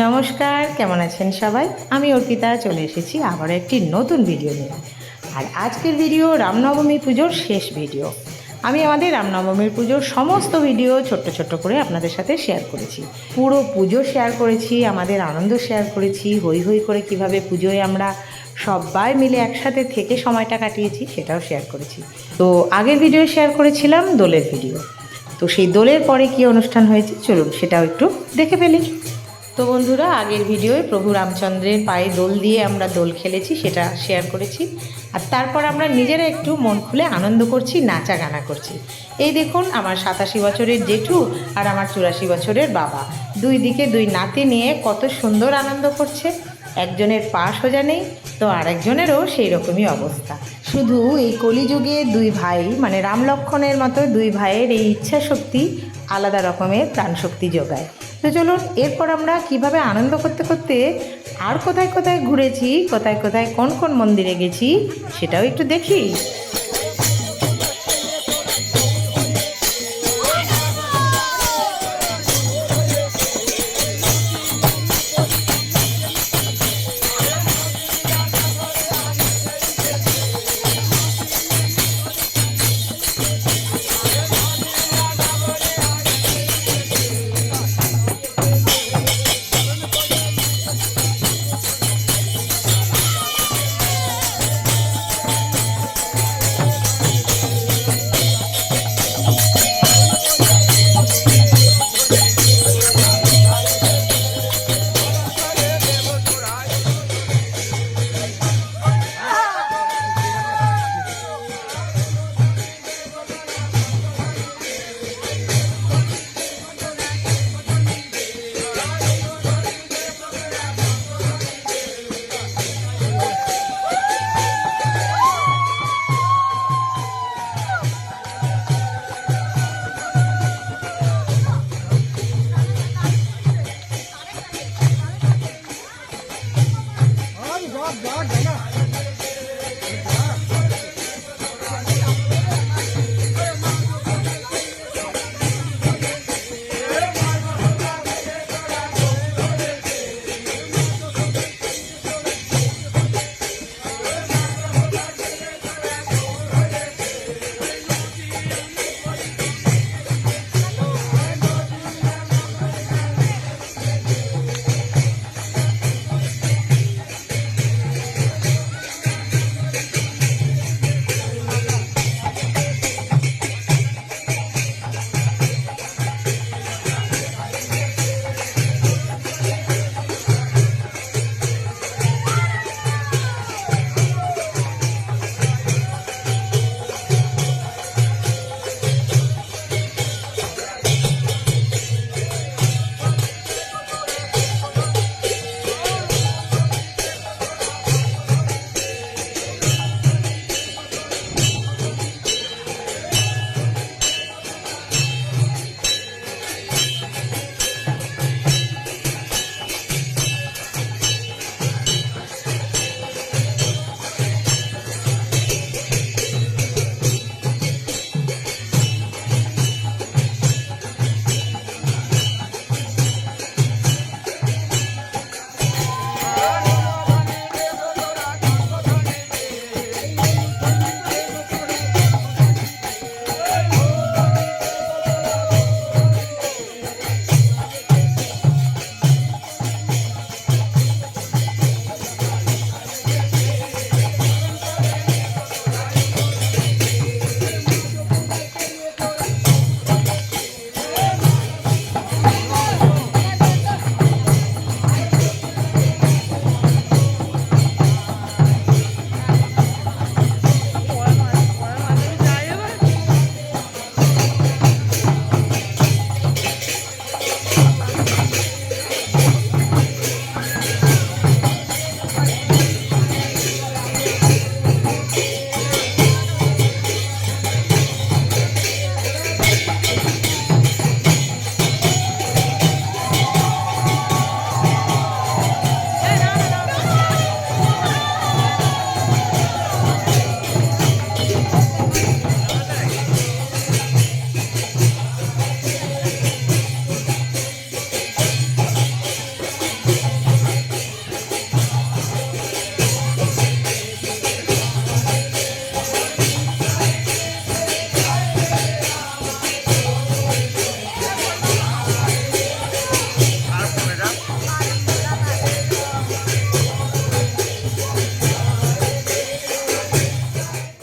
নমস্কার, কেমন আছেন সবাই? আমি অর্পিতা চলে এসেছি আবার একটি নতুন ভিডিও নিয়ে। আর আজকের ভিডিও রামনবমী পুজোর শেষ ভিডিও। আমি আমাদের রামনবমীর পুজোর সমস্ত ভিডিও ছোট্ট ছোট্ট করে আপনাদের সাথে শেয়ার করেছি। পুরো পুজো শেয়ার করেছি, আমাদের আনন্দ শেয়ার করেছি, হই হই করে কিভাবে পুজোয় আমরা সবাই মিলে একসাথে থেকে সময়টা কাটিয়েছি সেটাও শেয়ার করেছি। তো আগের ভিডিও শেয়ার করেছিলাম দোলের ভিডিও। তো সেই দোলের পরে কী অনুষ্ঠান হয়েছে চলুন সেটাও একটু দেখে ফেলি। তো বন্ধুরা, আগের ভিডিওয় প্রভু রামচন্দ্রের পায়ে দোল দিয়ে আমরা দোল খেলেছি, সেটা শেয়ার করেছি। আর তারপর আমরা নিজেরা একটু মন খুলে আনন্দ করছি, নাচা গানা করছি। এই দেখুন, আমার 87 বছরের জেঠু আর আমার 84 বছরের বাবা, দুই দিকে দুই নাতি নিয়ে কত সুন্দর আনন্দ করছে। একজনের পা সোজা নেই তো আরেকজনেরও সেই রকমই অবস্থা। শুধু এই কলিযুগে দুই ভাই মানে রাম লক্ষ্মণের মতো দুই ভাইয়ের এই ইচ্ছা শক্তি আলাদা রকমের প্রাণশক্তি যোগায়। তো চলুন, এরপর আমরা কিভাবে আনন্দ করতে করতে আর কোথায় কোথায় ঘুরেছি, কোথায় কোথায় কোন কোন মন্দিরে গেছি সেটাও একটু দেখি।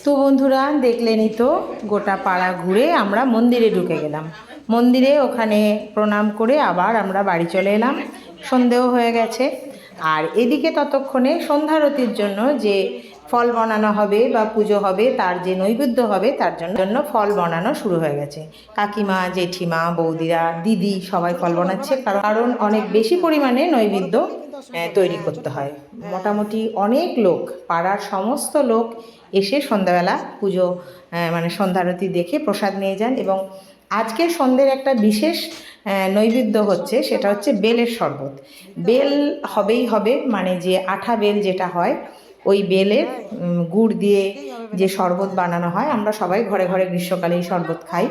তো বন্ধুরা দেখলেনই তো, গোটা পাড়া ঘুরে আমরা মন্দিরে ঢুকে গেলাম। মন্দিরে ওখানে প্রণাম করে আবার আমরা বাড়ি চলে এলাম। সন্ধেও হয়ে গেছে। আর এদিকে ততক্ষণে সন্ধ্যারতির জন্য যে ফল বানানো হবে বা পুজো হবে, তার যে নৈবেদ্য হবে, তার জন্য ফল বানানো শুরু হয়ে গেছে। কাকিমা, জেঠিমা, বৌদিরা, দিদি সবাই ফল বানাচ্ছে, কারণ অনেক বেশি পরিমাণে নৈবেদ্য তৈরি করতে হয়। মোটামুটি অনেক লোক, পাড়ার সমস্ত লোক এসে সন্ধ্যাবেলা পুজো মানে সন্ধ্যারতি দেখে প্রসাদ নিয়ে যান। এবং আজকের সন্ধ্যের একটা বিশেষ নৈবেদ্য হচ্ছে, সেটা হচ্ছে বেলের শরবত। বেল হবেই হবে, মানে যে আঠা বেল যেটা হয়, ওই বেলের গুড় দিয়ে যে শরবত বানানো হয়, আমরা সবাই ঘরে ঘরে গ্রীষ্মকালে এই শরবত খাই।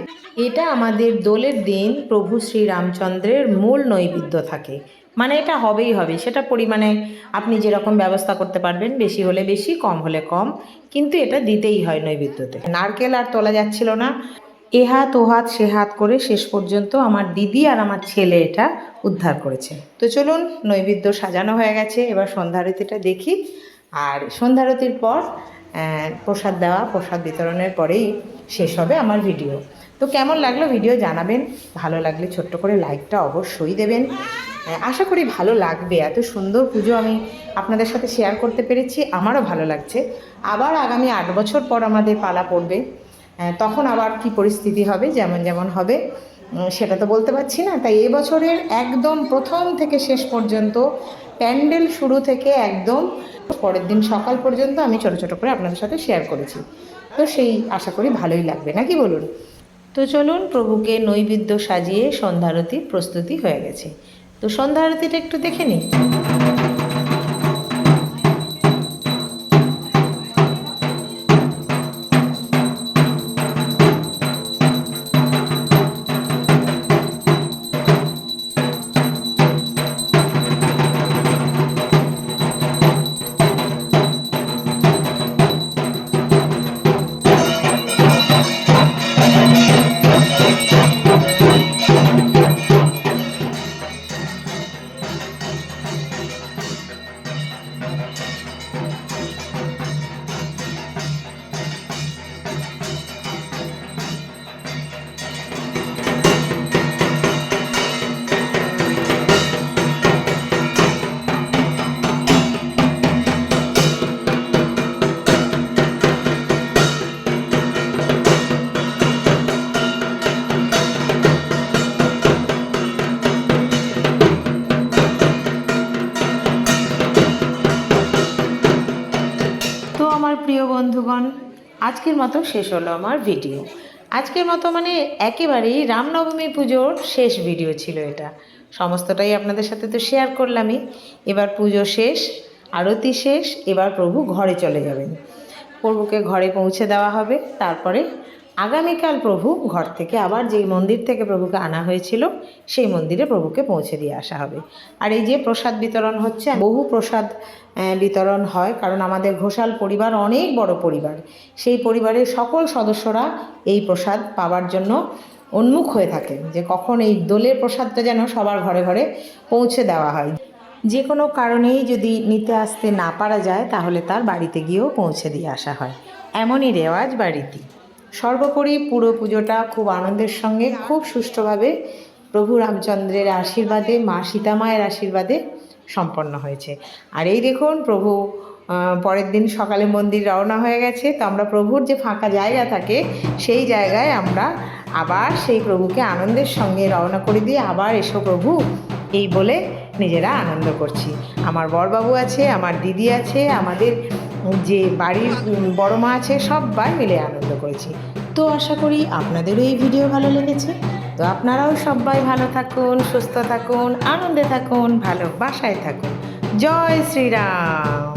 এটা আমাদের দোলের দিন প্রভু শ্রীরামচন্দ্রের মূল নৈবেদ্য থাকে, মানে এটা হবেই হবে। সেটা পরিমাণে আপনি যেরকম ব্যবস্থা করতে পারবেন, বেশি হলে বেশি, কম হলে কম, কিন্তু এটা দিতেই হয় নৈবেদ্যতে। নারকেল আর তোলা যাচ্ছিল না, এ হাত ও হাত সে হাত করে শেষ পর্যন্ত আমার দিদি আর আমার ছেলে এটা উদ্ধার করেছে। তো চলুন, নৈবেদ্য সাজানো হয়ে গেছে, এবার সন্ধ্যারতিটা দেখি। আর সন্ধ্যারতির পর প্রসাদ দেওয়া, প্রসাদ বিতরণের পরেই শেষ হবে আমার ভিডিও। তো কেমন লাগলো ভিডিও জানাবেন, ভালো লাগলে ছোট্ট করে লাইকটা অবশ্যই দেবেন। আশা করি ভালো লাগবে। এত সুন্দর পুজো আমি আপনাদের সাথে শেয়ার করতে পেরেছি, আমারও ভালো লাগছে। আবার আগামী 8 বছর পর আমাদের পালা পড়বে, তখন আবার কি পরিস্থিতি হবে, যেমন হবে সেটা তো বলতে পারছি না। তাই এবছরের একদম প্রথম থেকে শেষ পর্যন্ত, প্যান্ডেল শুরু থেকে একদম পরের দিন সকাল পর্যন্ত আমি ছোট ছোট করে আপনাদের সাথে শেয়ার করেছি। তো সেই আশা করি ভালোই লাগবে, নাকি বলুন? তো চলুন, প্রভুকে নৈবেদ্য সাজিয়ে সন্ধ্যারতির প্রস্তুতি হয়ে গেছে। তো সন্ধ্যারতিটা একটু দেখে নিই। তো আমার প্রিয় বন্ধুগণ, আজকের মতো শেষ হলো আমার ভিডিও। আজকের মতো মানে একেবারেই রামনবমী পুজোর শেষ ভিডিও ছিল এটা। সমস্তটাই আপনাদের সাথে তো শেয়ার করলামই। এবার পুজো শেষ, আরতি শেষ, এবার প্রভু ঘরে চলে যাবেন। প্রভুকে ঘরে পৌঁছে দেওয়া হবে। তারপরে আগামীকাল প্রভু ঘর থেকে আবার যেই মন্দির থেকে প্রভুকে আনা হয়েছিল, সেই মন্দিরে প্রভুকে পৌঁছে দিয়ে আসা হবে। আর এই যে প্রসাদ বিতরণ হচ্ছে, বহু প্রসাদ বিতরণ হয়, কারণ আমাদের ঘোষাল পরিবার অনেক বড় পরিবার। সেই পরিবারের সকল সদস্যরা এই প্রসাদ পাওয়ার জন্য উন্মুখ হয়ে থাকেন, যে কখন এই দোলের প্রসাদটা যেন সবার ঘরে ঘরে পৌঁছে দেওয়া হয়। যে কোনো কারণেই যদি নিতে আসতে না পারা যায়, তাহলে তার বাড়িতে গিয়েও পৌঁছে দিয়ে আসা হয়। এমনই রেওয়াজ বা রীতি। সর্বোপরি পুরো পুজোটা খুব আনন্দের সঙ্গে, খুব সুষ্ঠুভাবে প্রভু রামচন্দ্রের আশীর্বাদে, মা সীতা মায়ের আশীর্বাদে সম্পন্ন হয়েছে। আর এই দেখুন, প্রভু পরের দিন সকালে মন্দির রওনা হয়ে গেছে। তো আমরা প্রভুর যে ফাঁকা জায়গা থাকে, সেই জায়গায় আমরা আবার সেই প্রভুকে আনন্দের সঙ্গে রওনা করে দিয়ে আবার এসো প্রভু, এই বলে নিজেরা আনন্দ করছি। আমার বড়বাবু আছে, আমার দিদি আছে, আমাদের যে বাড়ির বড় মা আছে, সবাই মিলে আনন্দ করেছি। তো আশা করি আপনাদেরও এই ভিডিও ভালো লেগেছে। তো আপনারাও সবাই ভালো থাকুন, সুস্থ থাকুন, আনন্দে থাকুন, ভালোবাসায় থাকুন। জয় শ্রীরাম।